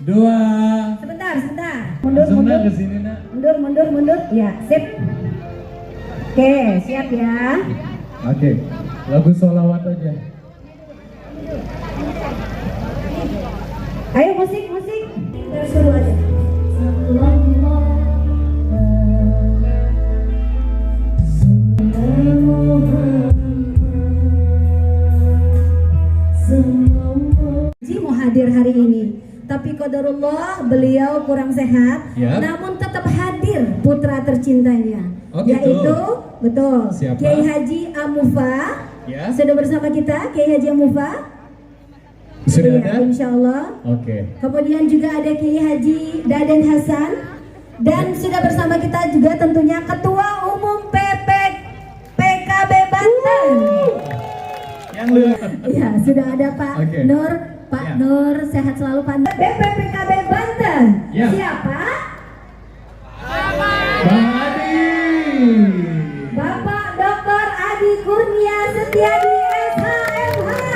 dua. Sebentar. Langsung nak ke sini nak. Mundur. Ya, sip. Oke, siap ya. Oke, lagu sholawat aja. Ayo musik. Kita suruh aja. Mau hadir hari ini, tapi qadarullah beliau kurang sehat, Ya. namun tetap hadir putra tercintanya, Oh, gitu. yaitu betul Siapa? Kiai Haji Amufa. Ya. Sudah bersama kita Kiai Haji Amufa. Sudah Iya, ada? insya Allah. Oke. Kemudian juga ada Kiai Haji Daden Hasan, dan sudah bersama kita juga tentunya Ketua Umum PKB Banten. Yang lu. Ya, sudah ada Pak Oke. Nur. Pak Ya. Nur, sehat selalu Pak Nur. BPPKB Banten. Ya. Siapa? Bang Adi. Bapak Dr. Adi Kurnia Setiadi SHMH.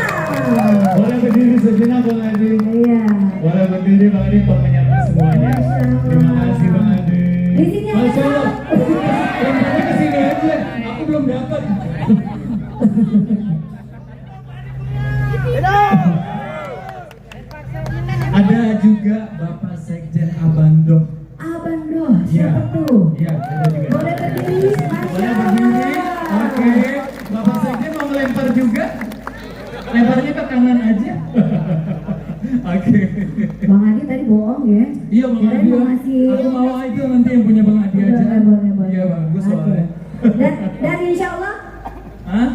Boleh berdiri sejenak Bang Adi. Iya. Boleh berdiri Bang Adi untuk menyapa semuanya. Masya Allah. Terima kasih Bang Adi. Di sini ada Masya Allah. Lemparnya ke sini aja. Aku belum dapat. Ada juga Bapak Sekjen Abando. Abando, siapa tuh? Iya, ada juga. Boleh berdiri, Masya Boleh Allah. berdiri. Oke. Bapak Sekjen mau melempar juga? Lemparnya ke kanan aja. Oke. Bang Adi tadi bohong ya? Iya Bang Kirain Adi. mau ngasih. Aku mau itu nanti yang punya Bang Adi aja. Boleh. Iya bagus Oke. soalnya. Dan insya Allah, Hah?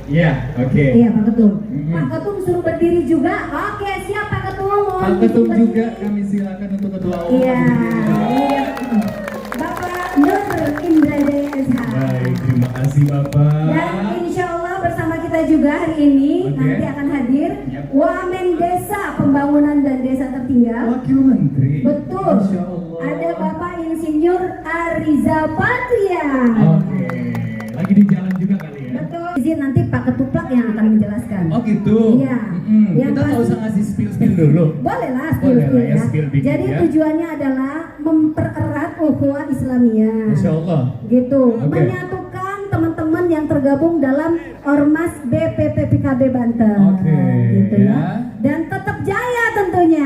Iya, oke. iya Pak Ketum. Mm-mm. Pak Ketum suruh berdiri juga. Oke, siap Pak Ketum. Pak Ketum juga kami silakan untuk ketua umum. Iya. Iya. Bapak Nur Indra DSH. Baik, terima kasih Bapak. Dan insya Allah bersama kita juga hari ini Oke. nanti akan hadir Yap. Wamen Desa Pembangunan dan Desa Tertinggal. Wakil Menteri. Betul. Masya Allah. Ada Bapak Insinyur Ariza Patria. Oke. Lagi di jalan juga kali ya. Betul. Izin nanti Pak Ketuplak yang akan menjelaskan. Oh gitu. Iya. Mm-mm. Yang Kita nggak pasti- usah ngasih spill dulu. Boleh lah Boleh lah ya, spill spill dikit Jadi ya. tujuannya adalah mempererat ukhuwah Islamiyah. Masya Allah. Gitu. Oke. Menyatukan teman-teman yang tergabung dalam Ormas BPPKB Banten. Oke, Gitu ya. ya. Dan tetap jaya tentunya.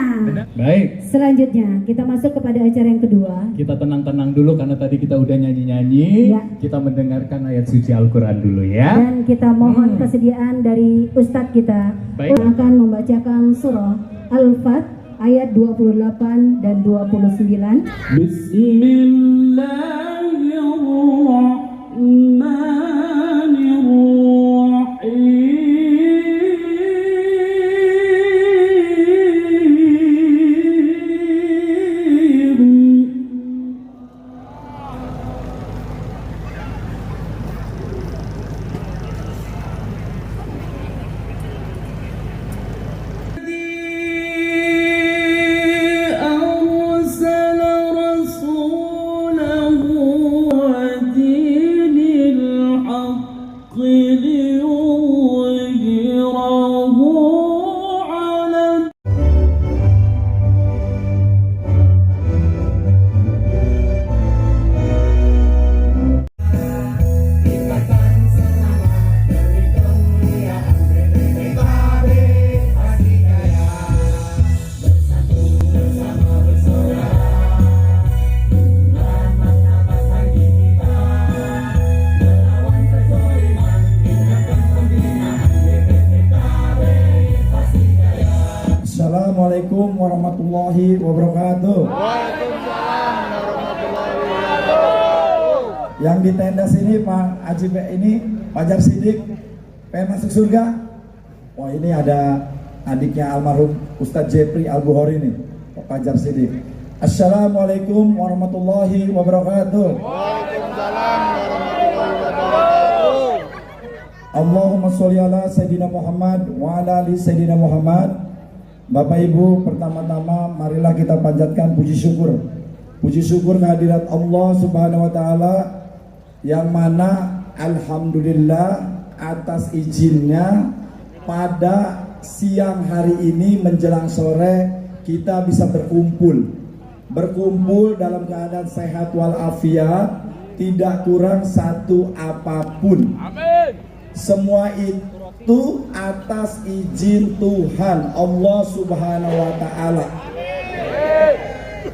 Baik. Selanjutnya kita masuk kepada acara yang kedua. Kita tenang-tenang dulu karena tadi kita udah nyanyi-nyanyi. Ya. Kita mendengarkan ayat suci Al-Quran dulu ya. Dan kita mohon kesediaan dari Ustadz kita Baik. yang akan membacakan surah Al-Fat ayat 28 dan 29. Bismillahirrahmanirrahim. أرسل رسوله ودين الحق ليظهره على Assalamualaikum warahmatullahi wabarakatuh. Yang di tenda sini Pak Haji ini Fajar Sidik pengen masuk surga. Wah ini ada adiknya almarhum Ustadz Jepri Al-Bukhari nih, Pak Fajar Sidik. Assalamualaikum warahmatullahi wabarakatuh. Allahumma sholli ala Sayyidina Muhammad wa ala ali Sayyidina Muhammad. Bapak Ibu, pertama-tama marilah kita panjatkan puji syukur. Puji syukur kehadirat Allah Subhanahu wa taala yang mana alhamdulillah atas izinnya pada siang hari ini menjelang sore kita bisa berkumpul dalam keadaan sehat walafiat, tidak kurang satu apapun. Amin. Semua itu atas izin Tuhan Allah Subhanahu wa Ta'ala.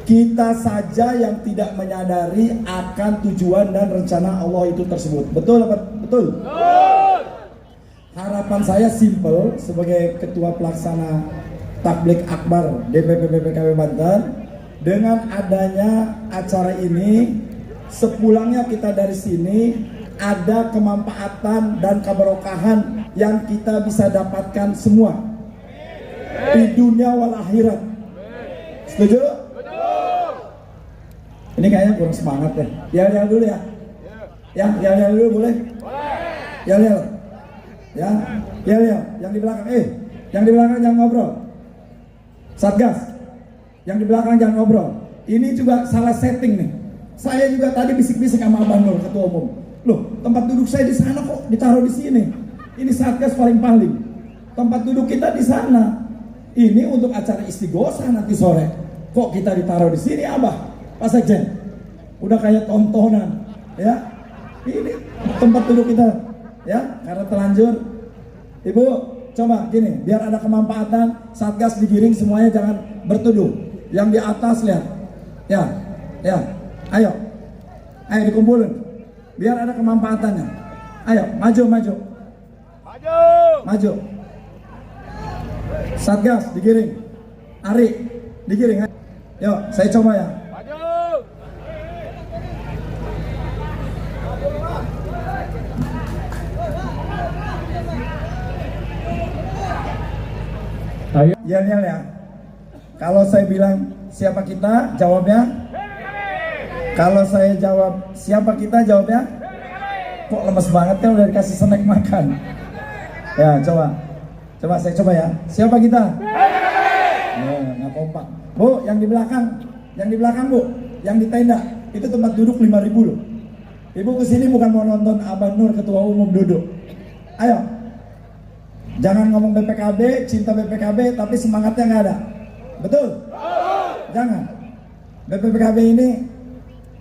Kita saja yang tidak menyadari akan tujuan dan rencana Allah itu tersebut. Betul apa? Betul. Harapan saya simple sebagai ketua pelaksana Tabligh Akbar DPP BPKB Banten, dengan adanya acara ini, sepulangnya kita dari sini ada kemanfaatan dan keberkahan yang kita bisa dapatkan semua di dunia wal akhirat. Setuju? Ini kayaknya kurang semangat ya. Yel-yel dulu ya. Ya, yel-yel dulu boleh? Yel-yel. Ya, yel-yel. Yang di belakang, yang di belakang jangan ngobrol. Satgas, yang di belakang jangan ngobrol. Ini juga salah setting nih. Saya juga tadi bisik-bisik sama Abang Nur, ketua umum. Loh, tempat duduk saya di sana kok ditaruh di sini. Ini Satgas paling-paling. Tempat duduk kita di sana. Ini untuk acara istighosah nanti sore. Kok kita ditaruh di sini, Abah? Pak Sekjen, udah kayak tontonan, ya. Ini tempat duduk kita, ya. Karena terlanjur, Ibu, coba gini, biar ada kemanfaatan. Satgas digiring semuanya, jangan bertuduh. Yang di atas lihat, ya. Ayo dikumpulin, biar ada kemanfaatannya. Ayo, maju. Satgas digiring, Ari digiring. Yuk, saya coba ya. Ayo. Yel ya. Kalau saya bilang siapa kita, jawabnya. Kalau saya jawab siapa kita, jawabnya. Kok lemes banget kan, udah dikasih snack makan. Ya, coba saya coba ya. Siapa kita? Nggak kompak. Bu, yang di belakang Bu, yang di tenda itu tempat duduk 5.000 loh. Ibu kesini bukan mau nonton Abang Nur ketua umum duduk. Ayo. Jangan ngomong BPKB, cinta BPKB, tapi semangatnya nggak ada. Betul? Jangan. BPKB ini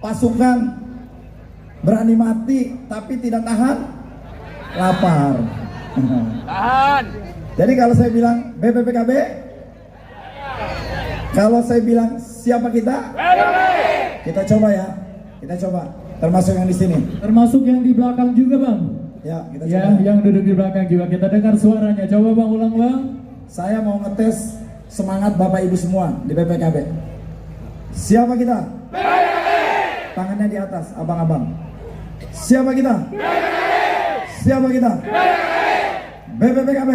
pasukan berani mati, tapi tidak tahan lapar. Tahan. Jadi kalau saya bilang BPKB, kalau saya bilang siapa kita? Kita coba ya. Kita coba. Termasuk yang di sini. Termasuk yang di belakang juga, Bang. Ya, kita Ya, coba. yang duduk di belakang juga kita dengar suaranya. Coba Bang, ulang Bang. Saya mau ngetes semangat Bapak Ibu semua di BPKB. Siapa kita? Tangannya di atas, abang-abang. Siapa kita? Siapa kita? BPKB.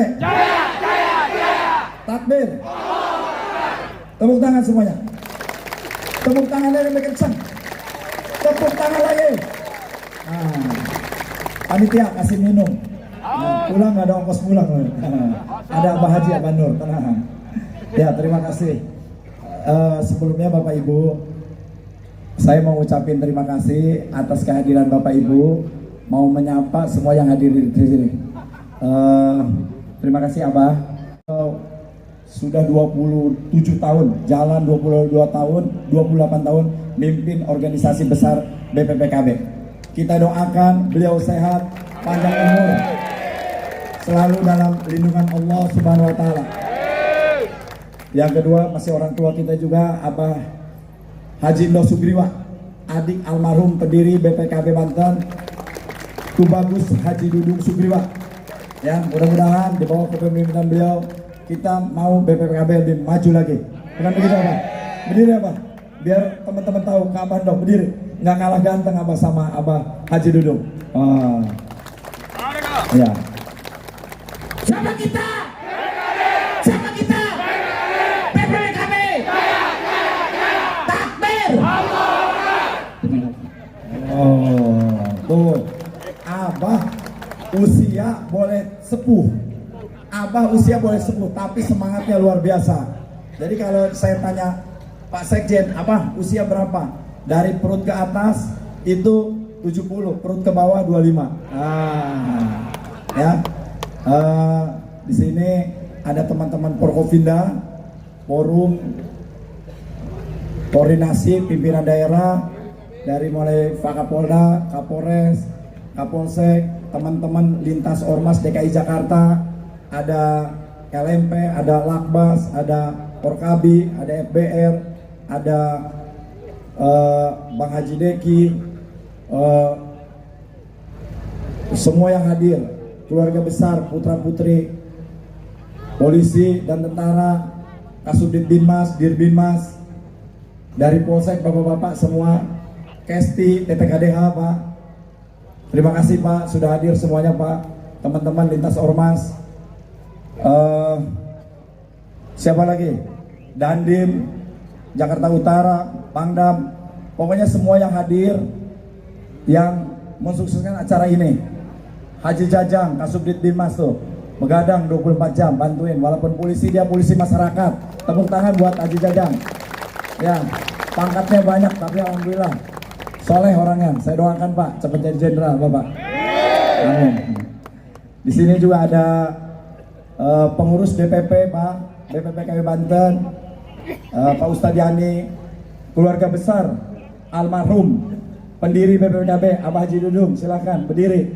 Takbir. Tepuk tangan semuanya. Tepuk tangan yang lebih kencang. Tepuk tangan lagi. Panitia kasih minum. Pulang nggak ada ongkos pulang. Ada Abah Haji, Abah Nur, tenang. Ya, terima kasih. Sebelumnya Bapak Ibu, saya mau ucapin terima kasih atas kehadiran Bapak Ibu. Mau menyapa semua yang hadir di sini. Terima kasih Abah. Sudah 27 tahun, jalan 22 tahun, 28 tahun mimpin organisasi besar BPPKB. Kita doakan beliau sehat, panjang umur, selalu dalam lindungan Allah Subhanahu wa Ta'ala. Yang kedua, masih orang tua kita juga, Abah Haji Indo Sugriwa, adik almarhum pendiri BPKB Banten, Tubagus Haji Dudung Sugriwa. Ya, mudah-mudahan di bawah kepemimpinan beliau kita mau BPKB lebih maju lagi. Bukan begitu Abah? Berdiri Abah, biar teman-teman tahu ke Abah dong, berdiri. Nggak kalah ganteng Abah sama Abah Haji Dudung. Ya. Siapa kita? Siapa kita? BPKB. Takbir. Tuh. Abah usia boleh sepuh. Abah usia boleh sepuh, tapi semangatnya luar biasa. Jadi kalau saya tanya Pak Sekjen, Abah usia berapa? Dari perut ke atas itu 70, perut ke bawah 25. Ya. Di sini ada teman-teman Porkovinda forum koordinasi pimpinan daerah dari mulai Fakapolda, Kapolres, Kapolsek, teman-teman lintas ormas DKI Jakarta, ada LMP, ada Lakbas, ada Porkabi, ada FBR, ada Bang Haji Deki, semua yang hadir, keluarga besar, putra putri, polisi dan tentara, Kasubdit Binmas, Dirbinmas, dari Polsek, bapak-bapak semua, Kesti, TTKDH Pak. Terima kasih Pak sudah hadir semuanya Pak, teman-teman lintas ormas. Siapa lagi? Dandim, Jakarta Utara, Pangdam, pokoknya semua yang hadir yang mensukseskan acara ini. Haji Jajang, Kasubdit Binmas tuh, begadang 24 jam bantuin, walaupun polisi dia polisi masyarakat. Tepuk tangan buat Haji Jajang. Ya, pangkatnya banyak tapi alhamdulillah soleh orangnya. Saya doakan Pak cepat jadi jenderal Bapak. Amin. Di sini juga ada pengurus DPP Pak, DPP KW Banten, Pak Ustadz Yani, keluarga besar almarhum pendiri BPKB Abah Haji Dudung, silakan berdiri.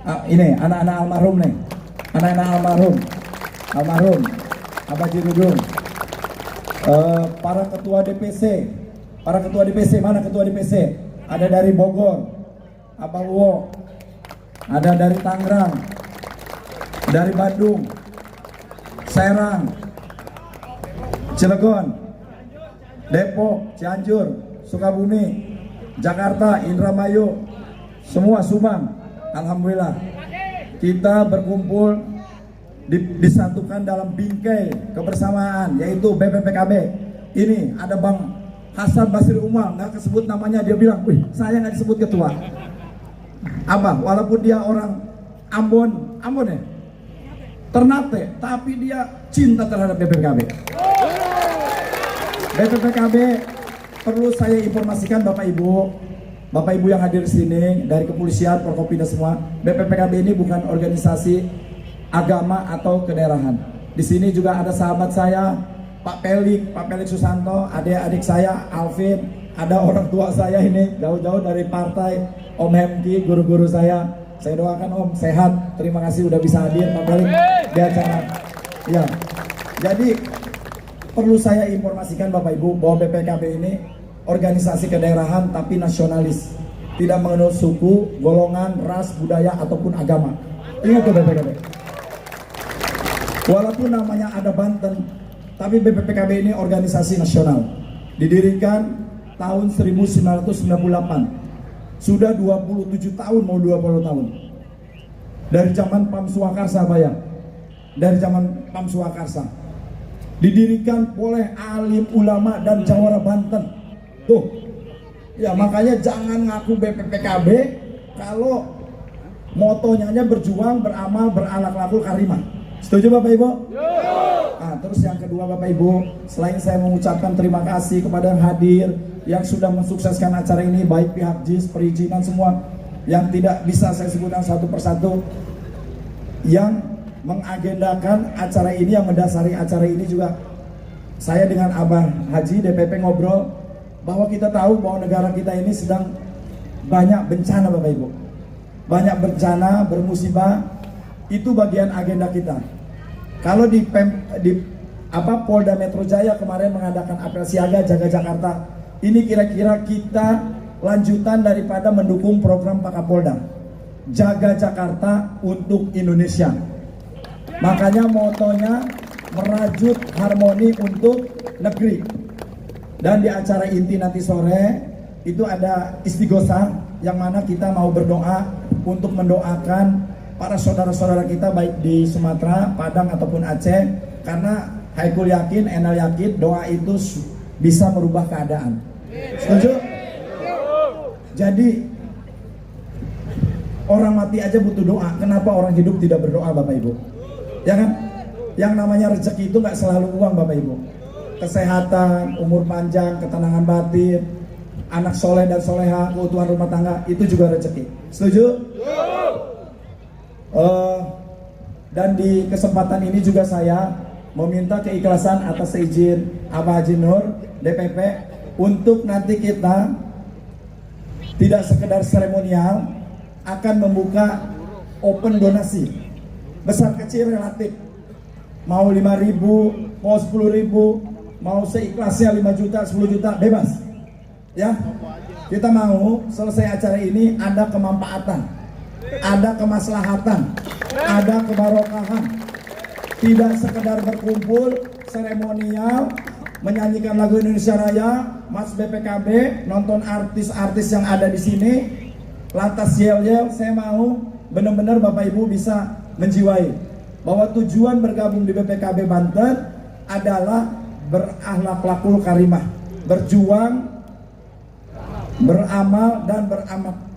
Ini anak-anak almarhum nih, anak-anak almarhum Abah Haji Dudung. Para ketua DPC, mana ketua DPC? Ada dari Bogor, Abah Wo, ada dari Tangerang, dari Bandung, Serang, Cilegon, Depok, Cianjur, Sukabumi, Jakarta, Indramayu, semua Subang. Alhamdulillah kita berkumpul disatukan dalam bingkai kebersamaan yaitu BPPKB. Ini ada Bang Hasan Basri Umar, nggak kesebut namanya, dia bilang, wih saya nggak disebut ketua. Abah, walaupun dia orang Ambon ya, Ternate, tapi dia cinta terhadap BPPKB. BPPKB perlu saya informasikan Bapak Ibu yang hadir di sini dari kepolisian, Forkopimda semua. BPPKB ini bukan organisasi agama atau kedaerahan. Di sini juga ada sahabat saya, Pak Pelik Susanto, adik-adik saya, Alvin, ada orang tua saya ini jauh-jauh dari partai, Om Hemki, guru-guru saya. Saya doakan Om sehat. Terima kasih udah bisa hadir Pak Pelik di acara. Ya, jadi perlu saya informasikan Bapak Ibu bahwa BPKB ini organisasi kedaerahan tapi nasionalis, tidak mengenal suku, golongan, ras, budaya ataupun agama. Ingat tuh BPKB. Walaupun namanya ada Banten, tapi BPPKB ini organisasi nasional. Didirikan tahun 1998. Sudah 27 tahun, mau 20 tahun. Dari zaman Pam Swakarsa Bayang. Dari zaman Pam Swakarsa. Didirikan oleh alim ulama dan jawara Banten. Tuh. Ya makanya jangan ngaku BPPKB kalau motonya berjuang, beramal, berakhlakul karimah. Setuju Bapak Ibu? Nah, terus yang kedua Bapak Ibu, selain saya mengucapkan terima kasih kepada yang hadir, yang sudah mensukseskan acara ini, baik pihak JIS, perizinan semua, yang tidak bisa saya sebutkan satu persatu, yang mengagendakan acara ini, yang mendasari acara ini juga, saya dengan Abah Haji DPP ngobrol, bahwa kita tahu bahwa negara kita ini sedang banyak bencana Bapak Ibu. Banyak bencana, bermusibah. Itu bagian agenda kita. Kalau di Polda Metro Jaya kemarin mengadakan apel siaga jaga Jakarta, ini kira-kira kita lanjutan daripada mendukung program Pak Kapolda, jaga Jakarta untuk Indonesia. Makanya motonya merajut harmoni untuk negeri. Dan di acara inti nanti sore itu ada istighosah yang mana kita mau berdoa untuk mendoakan para saudara-saudara kita baik di Sumatera, Padang ataupun Aceh, karena Haikul yakin, Enal yakin doa itu bisa merubah keadaan. Setuju? Jadi orang mati aja butuh doa. Kenapa orang hidup tidak berdoa Bapak Ibu? Ya kan? Yang namanya rezeki itu nggak selalu uang Bapak Ibu. Kesehatan, umur panjang, ketenangan batin, anak soleh dan soleha, keutuhan rumah tangga, itu juga rezeki. Setuju? Dan di kesempatan ini juga saya meminta keikhlasan atas izin Abah Haji Nur DPP untuk nanti kita tidak sekedar seremonial, akan membuka open donasi besar kecil relatif, mau 5.000, mau 10.000, mau seikhlasnya 5 juta, 10 juta, bebas ya. Kita mau selesai acara ini ada kemanfaatan, ada kemaslahatan, ada kebarokahan, tidak sekedar berkumpul seremonial menyanyikan lagu Indonesia Raya, Mas BPKB, nonton artis-artis yang ada di sini, lantas yel-yel. Saya mau benar-benar Bapak Ibu bisa menjiwai bahwa tujuan bergabung di BPKB Banten adalah berakhlakul karimah, berjuang, beramal dan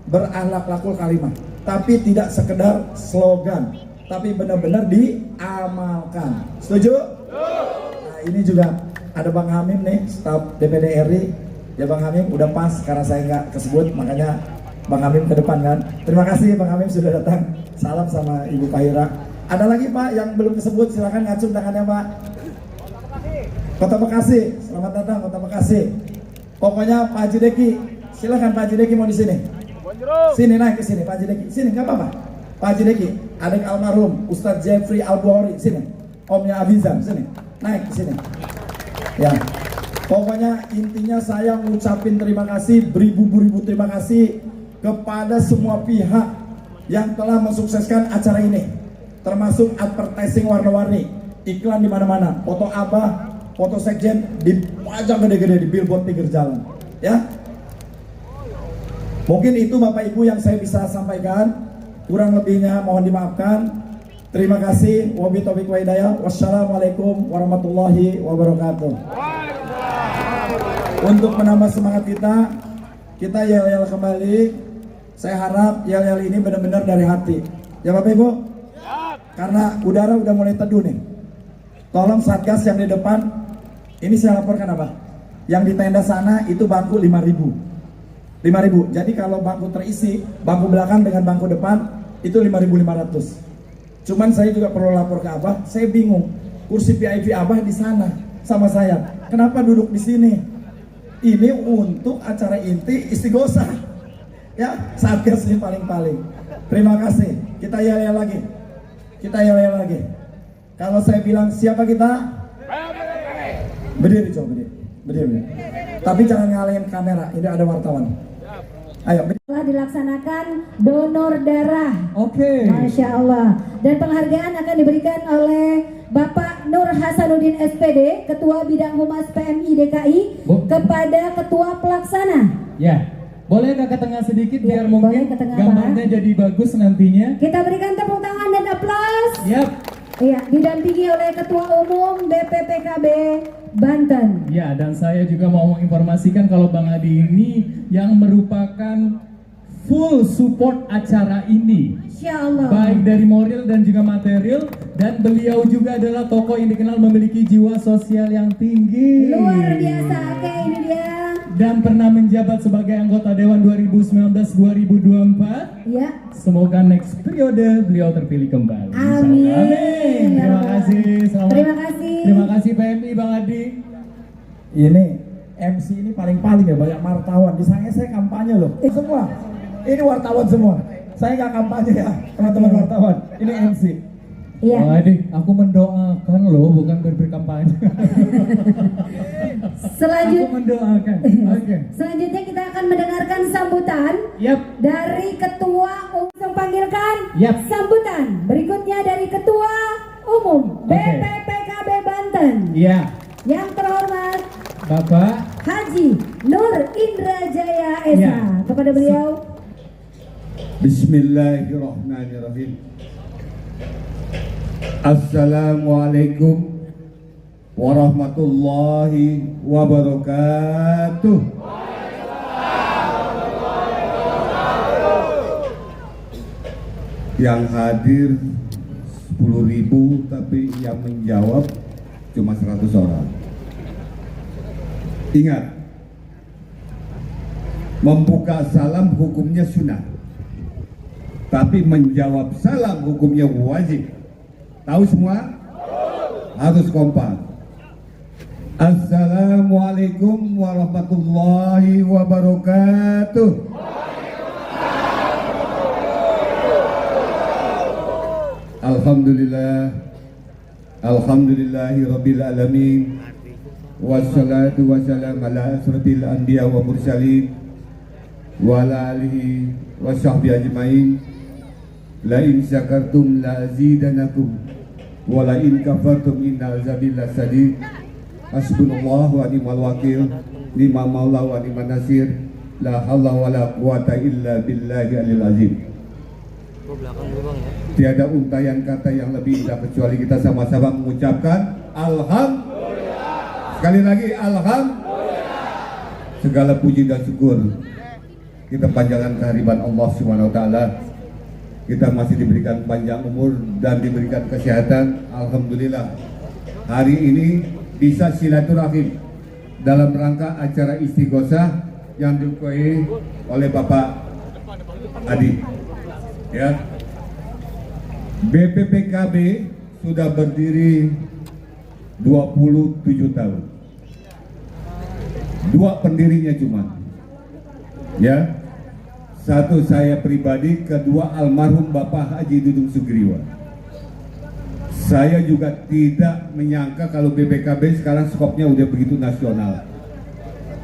berakhlakul karimah. Tapi tidak sekedar slogan, tapi benar-benar diamalkan. Setuju? Nah, ini juga ada Bang Hamim nih, staf DPD RI. Ya Bang Hamim, udah pas karena saya nggak kesebut, makanya Bang Hamim ke depan kan. Terima kasih Bang Hamim sudah datang. Salam sama Ibu Fahira. Ada lagi Pak yang belum disebut, silakan ngacung tangannya Pak. Kota Bekasi, selamat datang Kota Bekasi. Pokoknya Pak Haji Deki, silakan Pak Haji Deki mau di sini. Sini naik ke sini Pak Haji Deki. Sini nggak apa-apa. Pak Haji Deki, adik almarhum Ustadz Jeffrey Al-Bukhari, sini. Omnya Abizam, sini. Naik ke sini. Ya, pokoknya intinya saya ngucapin terima kasih, beribu-ribu terima kasih kepada semua pihak yang telah mensukseskan acara ini, termasuk advertising warna-warni, iklan di mana-mana, foto Abah, foto sekjen dipajang gede-gede di billboard pinggir jalan. Ya, mungkin itu Bapak Ibu yang saya bisa sampaikan, kurang lebihnya mohon dimaafkan. Terima kasih. Wabillahi taufiq wa hidayah. Wassalamualaikum warahmatullahi wabarakatuh. Untuk menambah semangat kita yel-yel kembali. Saya harap yel-yel ini benar-benar dari hati. Ya Bapak Ibu? Karena udara udah mulai teduh nih. Tolong Satgas yang di depan, ini saya laporkan apa? Yang di tenda sana itu bangku 5.000. 5.000. Jadi kalau bangku terisi, bangku belakang dengan bangku depan itu 5.500. Cuman saya juga perlu lapor ke Abah, saya bingung. Kursi VIP Abah di sana sama saya. Kenapa duduk di sini? Ini untuk acara inti istighosah. Ya, Satgas ini paling-paling. Terima kasih. Kita yel-yel lagi. Kita yel-yel lagi. Kalau saya bilang siapa kita? Berdiri coba, berdiri. Tapi jangan ngalahin kamera. Ini ada wartawan. Ayo. Telah dilaksanakan donor darah. Oke. Masya Allah. Dan penghargaan akan diberikan oleh Bapak Nur Hasanuddin SPD, Ketua Bidang Humas PMI DKI, kepada Ketua Pelaksana. Ya, boleh nggak ke tengah sedikit Ya, biar mungkin boleh ke tengah, gambarnya jadi bagus nantinya. Kita berikan tepuk tangan dan aplaus. Yap. Iya, didampingi oleh Ketua Umum BPPKB Banten. Ya, dan saya juga mau menginformasikan kalau Bang Adi ini yang merupakan full support acara ini, Insya Allah. baik dari moral dan juga material, dan beliau juga adalah tokoh yang dikenal memiliki jiwa sosial yang tinggi. Luar biasa. Oke, ini dia. Dan pernah menjabat sebagai anggota Dewan 2019-2024. Ya. Semoga next periode beliau terpilih kembali. Amin. Amin. Terima kasih. Selamat. Terima kasih. Terima kasih PMI Bang Adi. Ini MC ini paling-paling ya, banyak wartawan. Disangka saya kampanye loh. Semua. Ini wartawan semua. Saya nggak kampanye ya, teman-teman wartawan. Ini MC. Iya. Bang Adi, aku mendoakan loh, bukan berkampanye. Aku mendoakan. Oke. Selanjutnya kita akan mendengarkan sambutan Yap. dari Ketua Umum. Panggilkan Yap. sambutan. Berikutnya dari Ketua Umum Oke. BPPKB Banten. Iya. Yang terhormat Bapak. Haji Nur Indrajaya Esa. Ya. Kepada beliau. Bismillahirrahmanirrahim. Assalamualaikum warahmatullahi wabarakatuh. Yang hadir 10.000, tapi yang menjawab cuma 100 orang. Ingat, membuka salam hukumnya sunnah, tapi menjawab salam hukumnya wajib. Tahu semua? harus kompak. Assalamualaikum warahmatullahi wabarakatuh. Alhamdulillahi rabbil alamin. Wassalatu wassalam ala asrafil anbiya wa mursalin wa ala alihi wa sahbihi ajmain. La in syakartum la azidanakum wa la in kafartum inna azabi lasadid. Hasbunallah wa ni'mal wakil, ni'mal maula wa ni'man nasir. La haula wa la quwata illa billahi alil azim. Tiada untayan kata yang lebih indah kecuali kita sama-sama mengucapkan alhamdulillah. Sekali lagi alhamdulillah. Segala puji dan syukur kita panjangkan kehadiran Allah Subhanahu wa taala. Kita masih diberikan panjang umur dan diberikan kesehatan. Alhamdulillah. Hari ini bisa silaturahim dalam rangka acara istighosah yang diketuai oleh Bapak Adi. Ya. BPPKB sudah berdiri 27 tahun. Dua pendirinya cuma. Ya. Satu saya pribadi, kedua almarhum Bapak Haji Dudung Sugriwa. Saya juga tidak menyangka kalau BPKB sekarang skopnya udah begitu nasional.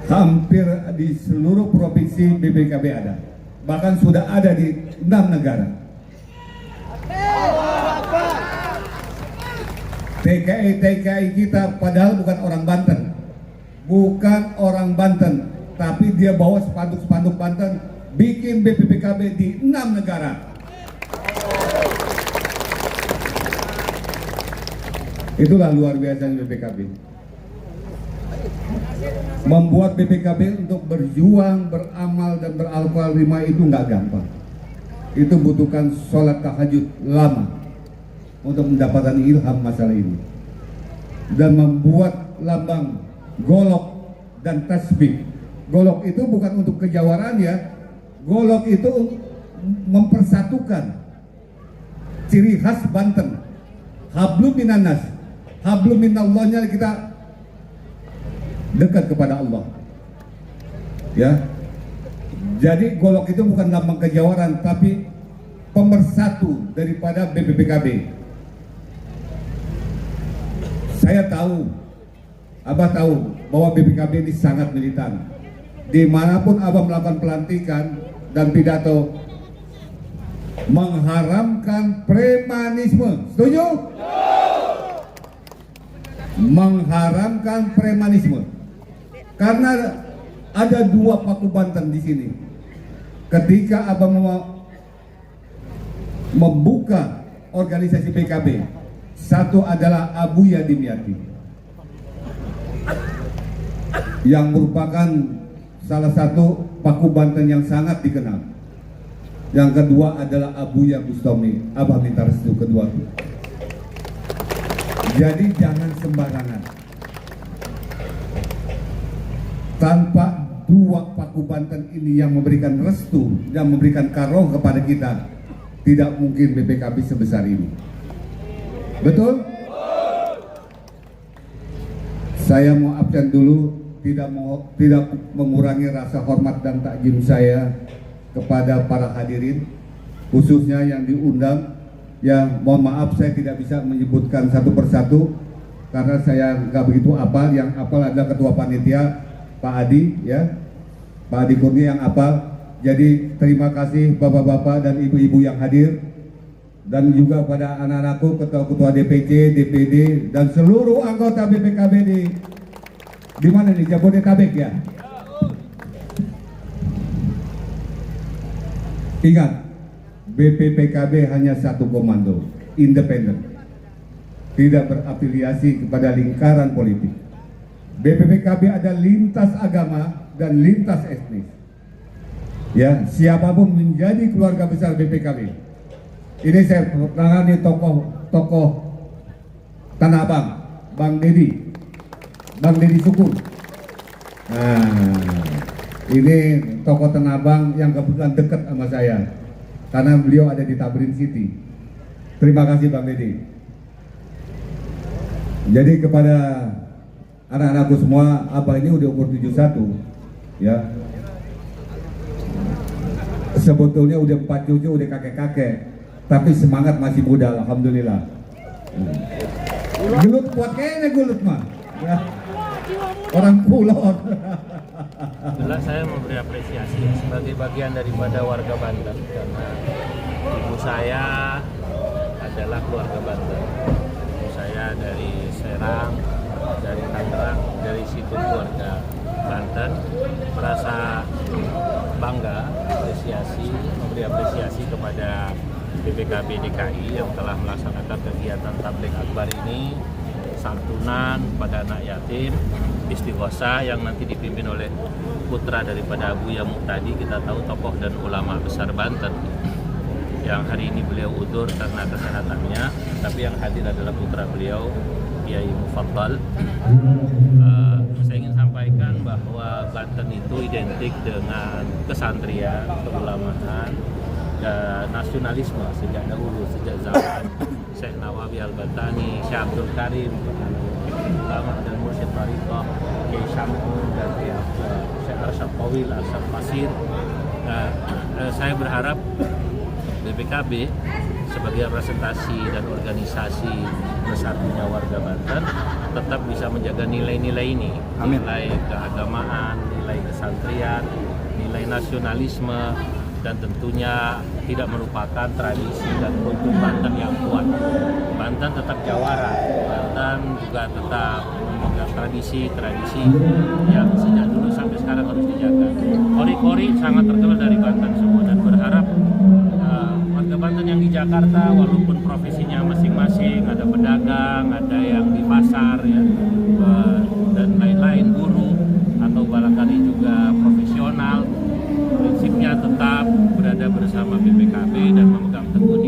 Hampir di seluruh provinsi BPKB ada. Bahkan sudah ada di 6 negara. TKI kita padahal bukan orang Banten. Bukan orang Banten, tapi dia bawa spanduk-spanduk Banten, bikin BPPKB di 6 negara. Itulah luar biasa BPKB. Membuat BPKB untuk berjuang, beramal dan beral-quran itu nggak gampang. Itu butuhkan sholat tahajud lama untuk mendapatkan ilham masalah ini. Dan membuat lambang golok dan tasbih. Golok itu bukan untuk kejawaran ya. Golok itu mempersatukan ciri khas Banten. Hablum minannas, hablum minallahnya kita dekat kepada Allah. Ya. Jadi golok itu bukan lambang kejawaran tapi pemersatu daripada BPPKB. Saya tahu, Abah tahu bahwa BPKB ini sangat militan. Dimanapun Abah melakukan pelantikan dan pidato mengharamkan premanisme. Setuju? Mengharamkan premanisme. Karena ada dua paku Banten di sini. Ketika Abah mau membuka organisasi PKB, satu adalah Abu Yadimyati yang merupakan salah satu paku Banten yang sangat dikenal. Yang kedua adalah Abuya Bustami. Abah minta restu kedua. Jadi jangan sembarangan. Tanpa dua paku Banten ini yang memberikan restu, yang memberikan karoh kepada kita, tidak mungkin BPKB sebesar ini. Betul? Saya mau absen dulu, tidak mengurangi rasa hormat dan takjim saya kepada para hadirin, khususnya yang diundang. Ya, mohon maaf saya tidak bisa menyebutkan satu persatu karena saya nggak begitu apal. Yang apal adalah ketua panitia Pak Adi, ya, Pak Adi Kurnia yang apal. Jadi terima kasih bapak-bapak dan ibu-ibu yang hadir, dan juga pada anak-anakku, ketua-ketua DPC, DPD, dan seluruh anggota BPKB di mana nih, Jabodetabek ya. Ingat, BPPKB hanya satu komando, independen, tidak berafiliasi kepada lingkaran politik. BPPKB ada lintas agama dan lintas etnis. Ya, siapapun menjadi keluarga besar BPKB. Ini saya tangani tokoh Tanah Abang, Bang Dedi Syukur. Nah, ini tokoh Tanah Abang yang kebetulan dekat sama saya, karena beliau ada di Tamrin City. Terima kasih Bang Dedi. Jadi kepada anak-anakku semua, Abah ini udah umur 71 ya. Sebetulnya udah 4 cucu, udah kakek-kakek, tapi semangat masih muda, alhamdulillah. Gelut kuat kayaknya gelut mah ya. Orang pulau. Jelas saya memberi apresiasi sebagai bagian daripada warga Banten karena ibu saya adalah keluarga Banten. Ibu saya dari Serang, dari Tangerang, dari situ keluarga Banten. Merasa bangga, memberi apresiasi kepada BPKB DKI yang telah melaksanakan kegiatan tabligh akbar ini, santunan pada anak yatim, istighosah yang nanti dipimpin oleh putra daripada Abu Yamu tadi. Kita tahu tokoh dan ulama besar Banten yang hari ini beliau udzur karena kesehatannya, tapi yang hadir adalah putra beliau, Kiai Mufaddal. Saya ingin sampaikan bahwa Banten itu identik dengan kesantrian, keulamaan, dan nasionalisme sejak dahulu, sejak zaman Syekh Nawawi Al-Bantani, Syekh Abdul Karim, ulama dan mursyid Tariqah, Kiai Syam'un, dan Syekh Arsyad Tawil, Arsyad Masir. Saya berharap BPKB sebagai representasi dan organisasi bersatunya warga Banten tetap bisa menjaga nilai-nilai ini, nilai keagamaan, nilai kesantrian, nilai nasionalisme, dan tentunya tidak melupakan tradisi dan kultur Banten yang kuat. Banten tetap jawara, Banten juga tetap memegang tradisi yang sejak dulu sampai sekarang harus dijaga. Kori-kori sangat terkenal dari Banten semua, dan berharap warga Banten yang di Jakarta, walaupun profesinya masing-masing, ada pedagang, ada yang di pasar ya, dan lain-lain, guru atau barangkali juga profesional, prinsipnya tetap berada bersama BPKB dan memegang teguh